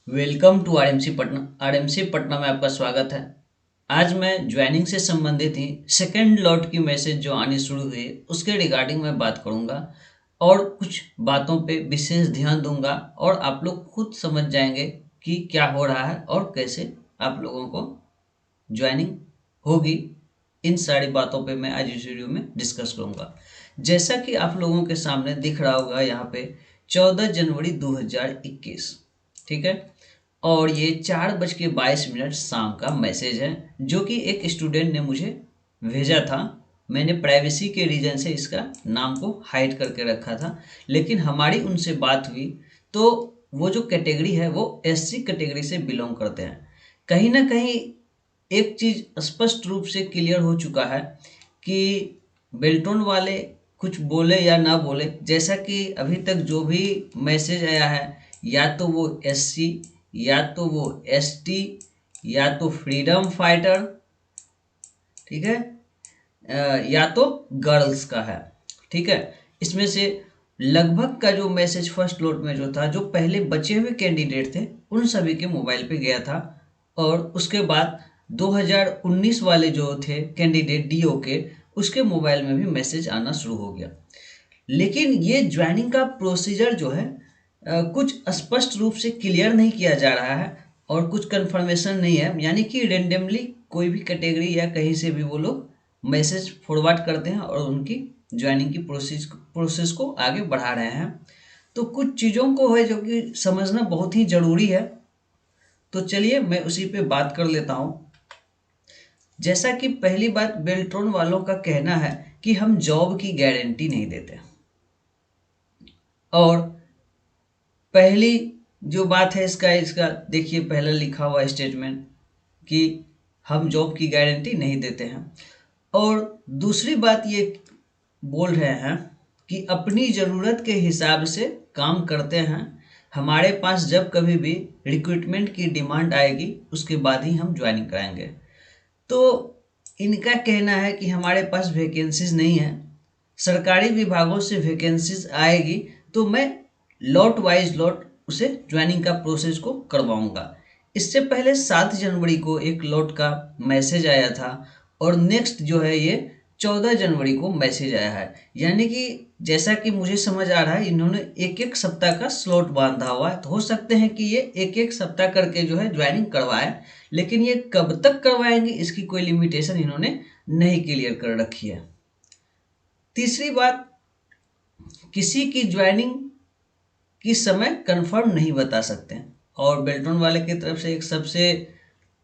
Welcome to RMC Patna. RMC Patna में आपका स्वागत है। आज मैं ज्वाइनिंग से संबंधित ही सेकंड लॉट की मैसेज जो आनी शुरू हुई उसके रिगार्डिंग मैं बात करूंगा और कुछ बातों पे विशेष ध्यान दूंगा और आप लोग खुद समझ जाएंगे कि क्या हो रहा है और कैसे आप लोगों को ज्वाइनिंग होगी। इन सारी बातों पे मैं आज इस वीडियो में डिस्कस करूंगा। जैसा कि आप लोगों के सामने दिख रहा होगा यहाँ पे 14 जनवरी 2021, ठीक है। और ये 4:22 शाम का मैसेज है जो कि एक स्टूडेंट ने मुझे भेजा था। मैंने प्राइवेसी के रीजन से इसका नाम को हाइड करके रखा था, लेकिन हमारी उनसे बात हुई तो वो जो कैटेगरी है वो एससी कैटेगरी से बिलोंग करते हैं। कहीं ना कहीं एक चीज स्पष्ट रूप से क्लियर हो चुका है कि बेल्टोन वाले कुछ बोले या ना बोले, जैसा कि अभी तक जो भी मैसेज आया है, या तो वो एससी, या तो वो एसटी, या तो फ्रीडम फाइटर, ठीक है, या तो गर्ल्स का है, ठीक है। इसमें से लगभग का जो मैसेज फर्स्ट लॉट में जो था, जो पहले बचे हुए कैंडिडेट थे उन सभी के मोबाइल पे गया था। और उसके बाद 2019 वाले जो थे कैंडिडेट डीओ के, उसके मोबाइल में भी मैसेज आना शुरू हो गया। लेकिन ये ज्वाइनिंग का प्रोसीजर जो है कुछ स्पष्ट रूप से क्लियर नहीं किया जा रहा है और कुछ कंफर्मेशन नहीं है, यानी कि रेंडमली कोई भी कैटेगरी या कहीं से भी वो लोग मैसेज फॉरवर्ड करते हैं और उनकी ज्वाइनिंग की प्रोसेस को आगे बढ़ा रहे हैं। तो कुछ चीज़ों को है जो कि समझना बहुत ही ज़रूरी है। तो चलिए मैं उसी पे बात कर लेता हूँ। जैसा कि पहली बात, बेल्ट्रॉन वालों का कहना है कि हम जॉब की गारंटी नहीं देते। और पहली जो बात है इसका इसका देखिए, पहला लिखा हुआ स्टेटमेंट कि हम जॉब की गारंटी नहीं देते हैं। और दूसरी बात ये बोल रहे हैं कि अपनी ज़रूरत के हिसाब से काम करते हैं। हमारे पास जब कभी भी रिक्रूटमेंट की डिमांड आएगी उसके बाद ही हम ज्वाइनिंग कराएंगे। तो इनका कहना है कि हमारे पास वैकेंसीज नहीं है, सरकारी विभागों से वैकेंसीज आएगी तो मैं लॉट वाइज लॉट उसे ज्वाइनिंग का प्रोसेस को करवाऊंगा। इससे पहले 7 जनवरी को एक लॉट का मैसेज आया था और नेक्स्ट जो है ये 14 जनवरी को मैसेज आया है। यानी कि जैसा कि मुझे समझ आ रहा है इन्होंने एक एक सप्ताह का स्लॉट बांधा हुआ है। तो हो सकते हैं कि ये एक एक सप्ताह करके जो है ज्वाइनिंग करवाए, लेकिन ये कब तक करवाएंगे इसकी कोई लिमिटेशन इन्होंने नहीं क्लियर कर रखी है। तीसरी बात, किसी की ज्वाइनिंग की समय कंफर्म नहीं बता सकते हैं। और बेल्टोन वाले की तरफ से एक सबसे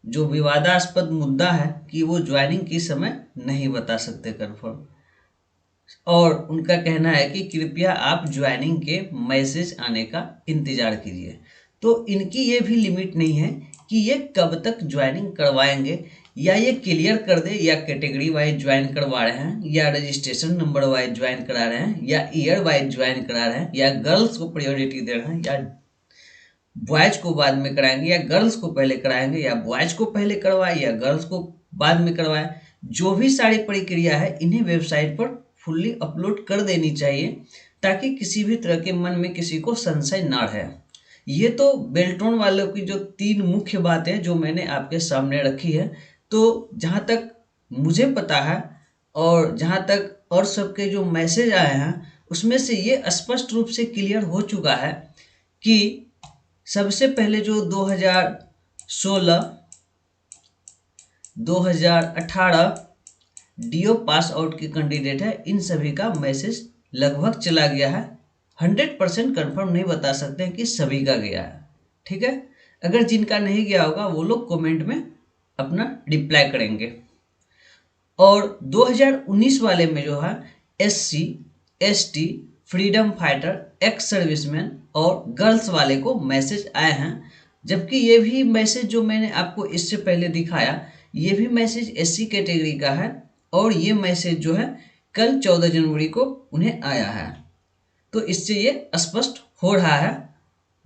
जो विवादास्पद मुद्दा है कि वो ज्वाइनिंग की समय नहीं बता सकते कंफर्म। और उनका कहना है कि कृपया आप ज्वाइनिंग के मैसेज आने का इंतजार कीजिए। तो इनकी ये भी लिमिट नहीं है कि ये कब तक ज्वाइनिंग करवाएंगे, या ये क्लियर कर दे या कैटेगरी वाइज ज्वाइन करवा रहे हैं, या रजिस्ट्रेशन नंबर वाइज ज्वाइन करा रहे हैं, या ईयर वाइज ज्वाइन करा रहे हैं, या गर्ल्स को प्रायोरिटी दे रहे हैं, या बॉयज को बाद में कराएंगे, या गर्ल्स को पहले कराएंगे, या बॉयज को पहले करवाए या गर्ल्स को बाद में करवाए। जो भी सारी प्रक्रिया है इन्हें वेबसाइट पर फुल्ली अपलोड कर देनी चाहिए ताकि किसी भी तरह के मन में किसी को संशय ना रहे। ये तो बेल्ट्रॉन वालों की जो 3 मुख्य बातें जो मैंने आपके सामने रखी है। तो जहाँ तक मुझे पता है और जहाँ तक और सबके जो मैसेज आए हैं उसमें से ये स्पष्ट रूप से क्लियर हो चुका है कि सबसे पहले जो 2016 2018 डीओ पास आउट के कैंडिडेट है, इन सभी का मैसेज लगभग चला गया है। 100% कन्फर्म नहीं बता सकते हैं कि सभी का गया है, ठीक है। अगर जिनका नहीं गया होगा वो लोग कमेंट में अपना रिप्लाई करेंगे। और 2019 वाले में जो है SC, ST, freedom fighter, ex serviceman और गर्ल्स वाले को मैसेज आए हैं। जबकि ये भी मैसेज जो मैंने आपको इससे पहले दिखाया ये भी मैसेज एससी कैटेगरी का है, और ये मैसेज जो है कल 14 जनवरी को उन्हें आया है। तो इससे ये स्पष्ट हो रहा है।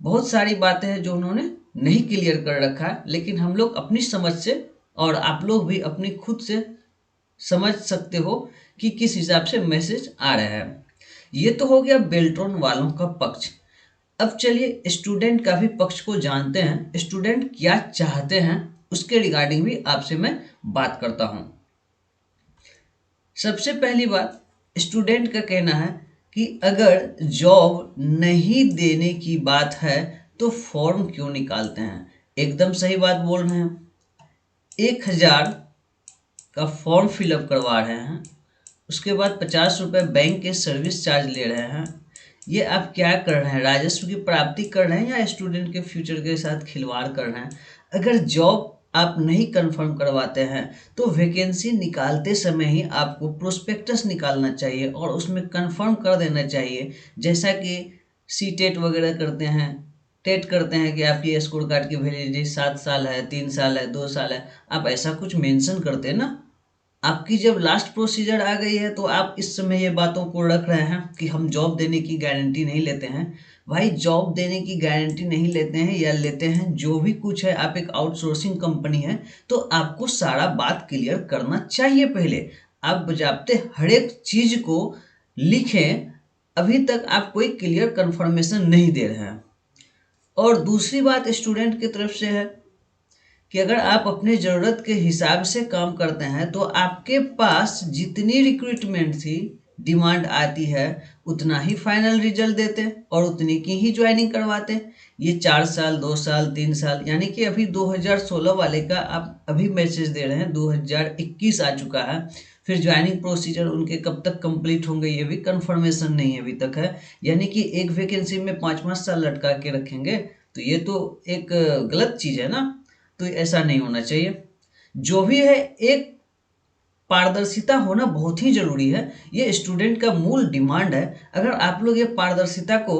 बहुत सारी बातें हैं जो उन्होंने नहीं क्लियर कर रखा है, लेकिन हम लोग अपनी समझ से और आप लोग भी अपनी खुद से समझ सकते हो कि किस हिसाब से मैसेज आ रहे हैं। ये तो हो गया बेल्ट्रॉन वालों का पक्ष। अब चलिए स्टूडेंट का भी पक्ष को जानते हैं, स्टूडेंट क्या चाहते हैं उसके रिगार्डिंग भी आपसे मैं बात करता हूं। सबसे पहली बात, स्टूडेंट का कहना है कि अगर जॉब नहीं देने की बात है तो फॉर्म क्यों निकालते हैं। एकदम सही बात बोल रहे हैं। 1,000 का फॉर्म फिलअप करवा रहे हैं, उसके बाद 50 रुपये बैंक के सर्विस चार्ज ले रहे हैं। ये आप क्या कर रहे हैं, राजस्व की प्राप्ति कर रहे हैं या स्टूडेंट के फ्यूचर के साथ खिलवाड़ कर रहे हैं। अगर जॉब आप नहीं कंफर्म करवाते हैं तो वैकेंसी निकालते समय ही आपको प्रोस्पेक्टस निकालना चाहिए और उसमें कंफर्म कर देना चाहिए, जैसा कि सी टेट वगैरह करते हैं, टेट करते हैं कि आपकी स्कोर कार्ड की वैलिडिटी 7 साल है, 3 साल है, 2 साल है। आप ऐसा कुछ मेंशन करते हैं ना। आपकी जब लास्ट प्रोसीजर आ गई है तो आप इस समय ये बातों को रख रहे हैं कि हम जॉब देने की गारंटी नहीं लेते हैं। भाई जॉब देने की गारंटी नहीं लेते हैं या लेते हैं, जो भी कुछ है, आप एक आउटसोर्सिंग कंपनी है तो आपको सारा बात क्लियर करना चाहिए। पहले आप बजाते हर एक चीज को लिखें, अभी तक आप कोई क्लियर कंफर्मेशन नहीं दे रहे हैं। और दूसरी बात स्टूडेंट की तरफ से है कि अगर आप अपने ज़रूरत के हिसाब से काम करते हैं तो आपके पास जितनी रिक्रूटमेंट थी, डिमांड आती है, उतना ही फाइनल रिजल्ट देते और उतनी की ही ज्वाइनिंग करवाते। ये 4 साल, 2 साल, 3 साल, यानी कि अभी 2016 वाले का आप अभी मैसेज दे रहे हैं, 2021 आ चुका है। फिर ज्वाइनिंग प्रोसीजर उनके कब तक कंप्लीट होंगे ये भी कंफर्मेशन नहीं अभी तक है। यानी कि एक वैकेंसी में 5-5 साल लटका के रखेंगे तो ये तो एक गलत चीज़ है ना। तो ऐसा नहीं होना चाहिए। जो भी है, एक पारदर्शिता होना बहुत ही जरूरी है, ये स्टूडेंट का मूल डिमांड है। अगर आप लोग ये पारदर्शिता को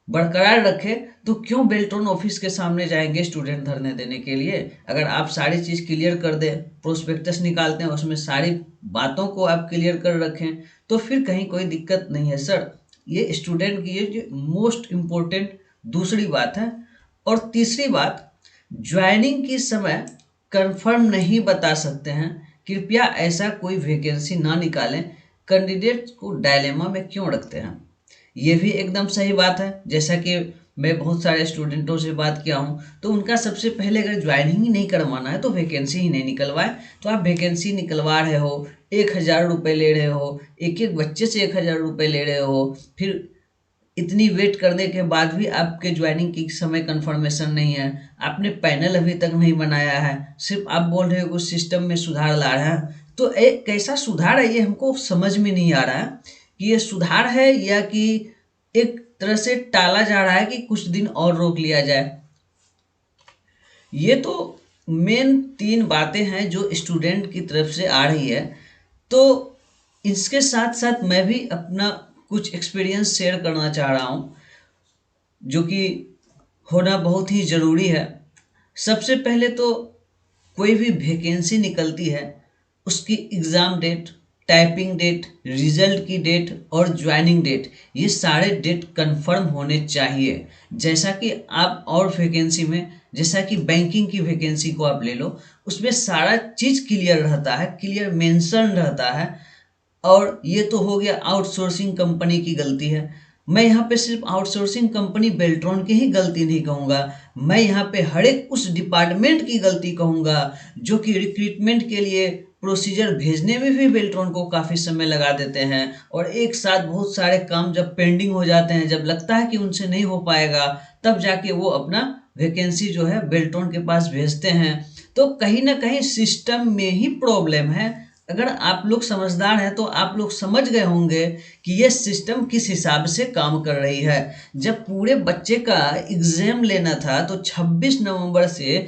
बरकरार रखें तो क्यों बेल्ट्रॉन ऑफिस के सामने जाएंगे स्टूडेंट धरने देने के लिए। अगर आप सारी चीज़ क्लियर कर दें, प्रोस्पेक्टस निकालते हैं उसमें सारी बातों को आप क्लियर कर रखें तो फिर कहीं कोई दिक्कत नहीं है सर। ये स्टूडेंट की ये जो मोस्ट इम्पोर्टेंट दूसरी बात है। और तीसरी बात, ज्वाइनिंग की समय कंफर्म नहीं बता सकते हैं, कृपया ऐसा कोई वैकेंसी ना निकालें। कैंडिडेट को डायलेमा में क्यों रखते हैं, ये भी एकदम सही बात है। जैसा कि मैं बहुत सारे स्टूडेंटों से बात किया हूँ तो उनका सबसे पहले अगर ज्वाइनिंग ही नहीं करवाना है तो वैकेंसी ही नहीं निकलवाए। तो आप वैकेंसी निकलवा रहे हो, 1,000 रुपये ले रहे हो, एक एक बच्चे से 1,000 रुपये ले रहे हो, फिर इतनी वेट करने के बाद भी आपके ज्वाइनिंग की समय कंफर्मेशन नहीं है, आपने पैनल अभी तक नहीं बनाया है, सिर्फ आप बोल रहे हो कुछ सिस्टम में सुधार ला रहे हैं। तो एक कैसा सुधार है ये हमको समझ में नहीं आ रहा है कि ये सुधार है या कि एक तरह से टाला जा रहा है कि कुछ दिन और रोक लिया जाए। ये तो मेन 3 बातें हैं जो स्टूडेंट की तरफ से आ रही है। तो इसके साथ साथ मैं भी अपना कुछ एक्सपीरियंस शेयर करना चाह रहा हूँ जो कि होना बहुत ही ज़रूरी है। सबसे पहले तो कोई भी वैकेंसी निकलती है उसकी exam date, typing date, result की डेट और ज्वाइनिंग डेट, ये सारे डेट कंफर्म होने चाहिए। जैसा कि आप और वैकेंसी में, जैसा कि बैंकिंग की वैकेंसी को आप ले लो, उसमें सारा चीज़ क्लियर रहता है, क्लियर मेंशन रहता है। और ये तो हो गया आउटसोर्सिंग कंपनी की गलती है। मैं यहाँ पे सिर्फ आउटसोर्सिंग कंपनी बेल्ट्रॉन की ही गलती नहीं कहूँगा, मैं यहाँ पे हर एक उस डिपार्टमेंट की गलती कहूँगा जो कि रिक्रूटमेंट के लिए प्रोसीजर भेजने में भी बेल्ट्रॉन को काफ़ी समय लगा देते हैं। और एक साथ बहुत सारे काम जब पेंडिंग हो जाते हैं, जब लगता है कि उनसे नहीं हो पाएगा, तब जाके वो अपना वैकेंसी जो है बेल्ट्रॉन के पास भेजते हैं। तो कहीं ना कहीं सिस्टम में ही प्रॉब्लम है। अगर आप लोग समझदार हैं तो आप लोग समझ गए होंगे कि ये सिस्टम किस हिसाब से काम कर रही है। जब पूरे बच्चे का एग्जाम लेना था तो 26 नवंबर से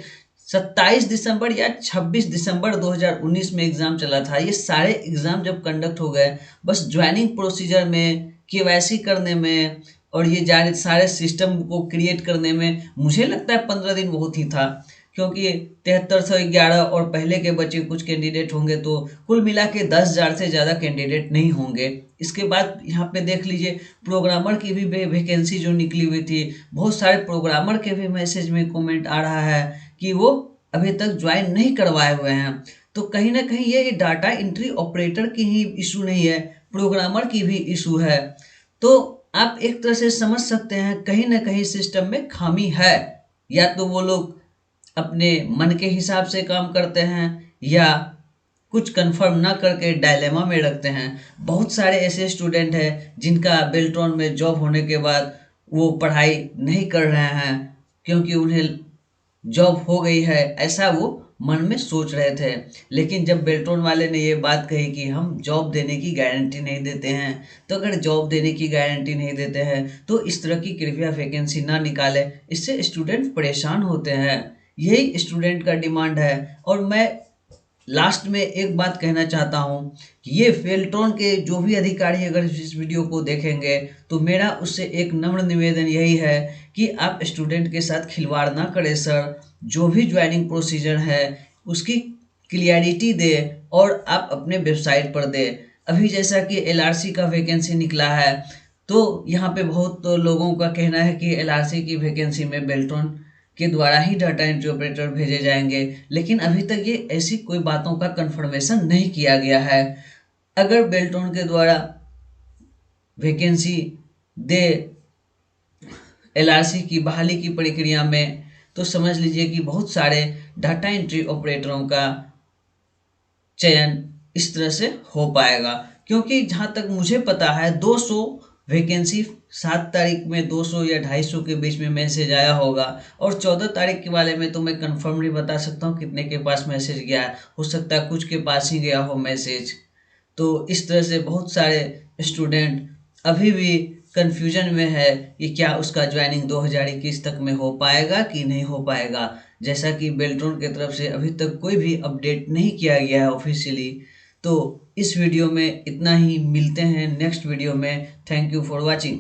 27 दिसंबर या 26 दिसंबर 2019 में एग्ज़ाम चला था। ये सारे एग्ज़ाम जब कंडक्ट हो गए, बस ज्वाइनिंग प्रोसीजर में, केवाईसी करने में और ये जाने सारे सिस्टम को क्रिएट करने में मुझे लगता है 15 दिन बहुत ही था। क्योंकि 7311 और पहले के बचे कुछ कैंडिडेट होंगे तो कुल मिला के 10,000 से ज़्यादा कैंडिडेट नहीं होंगे। इसके बाद यहाँ पे देख लीजिए प्रोग्रामर की भी वैकेंसी जो निकली हुई थी, बहुत सारे प्रोग्रामर के भी मैसेज में कमेंट आ रहा है कि वो अभी तक ज्वाइन नहीं करवाए हुए हैं। तो कहीं ना कहीं ये डाटा एंट्री ऑपरेटर की ही इशू नहीं है, प्रोग्रामर की भी इशू है। तो आप एक तरह से समझ सकते हैं कहीं ना कहीं सिस्टम में खामी है। या तो वो लोग अपने मन के हिसाब से काम करते हैं, या कुछ कंफर्म ना करके डायलेमा में रखते हैं। बहुत सारे ऐसे स्टूडेंट हैं जिनका बेल्ट्रॉन में जॉब होने के बाद वो पढ़ाई नहीं कर रहे हैं, क्योंकि उन्हें जॉब हो गई है ऐसा वो मन में सोच रहे थे। लेकिन जब बेल्ट्रॉन वाले ने ये बात कही कि हम जॉब देने की गारंटी नहीं देते हैं, तो अगर जॉब देने की गारंटी नहीं देते हैं तो इस तरह की कृपया वैकेंसी ना निकालें, इससे स्टूडेंट परेशान होते हैं। यही स्टूडेंट का डिमांड है। और मैं लास्ट में एक बात कहना चाहता हूँ कि ये फेल्ट्रॉन के जो भी अधिकारी अगर इस वीडियो को देखेंगे तो मेरा उससे एक नम्र निवेदन यही है कि आप स्टूडेंट के साथ खिलवाड़ ना करें सर। जो भी ज्वाइनिंग प्रोसीजर है उसकी क्लियरिटी दे और आप अपने वेबसाइट पर दे। अभी जैसा कि एलआरसी का वैकेंसी निकला है, तो यहाँ पे बहुत लोगों का कहना है कि एलआरसी की वैकेंसी में बेल्ट्रॉन के द्वारा ही डाटा एंट्री ऑपरेटर भेजे जाएंगे, लेकिन अभी तक ये ऐसी कोई बातों का कंफर्मेशन नहीं किया गया है। अगर बेल्ट्रॉन के द्वारा वैकेंसी दे एलआरसी की बहाली की प्रक्रिया में, तो समझ लीजिए कि बहुत सारे डाटा एंट्री ऑपरेटरों का चयन इस तरह से हो पाएगा। क्योंकि जहाँ तक मुझे पता है 200 वैकेंसी 7 तारीख में 200 या 250 के बीच में मैसेज आया होगा, और 14 तारीख के वाले में तो मैं कंफर्म नहीं बता सकता हूँ कितने के पास मैसेज गया है। हो सकता है कुछ के पास ही गया हो मैसेज। तो इस तरह से बहुत सारे स्टूडेंट अभी भी कंफ्यूजन में है कि क्या उसका ज्वाइनिंग 2021 तक में हो पाएगा कि नहीं हो पाएगा। जैसा कि बेल्ट्रॉन की तरफ से अभी तक कोई भी अपडेट नहीं किया गया है ऑफिशियली। तो इस वीडियो में इतना ही, मिलते हैं नेक्स्ट वीडियो में। Thank you for watching.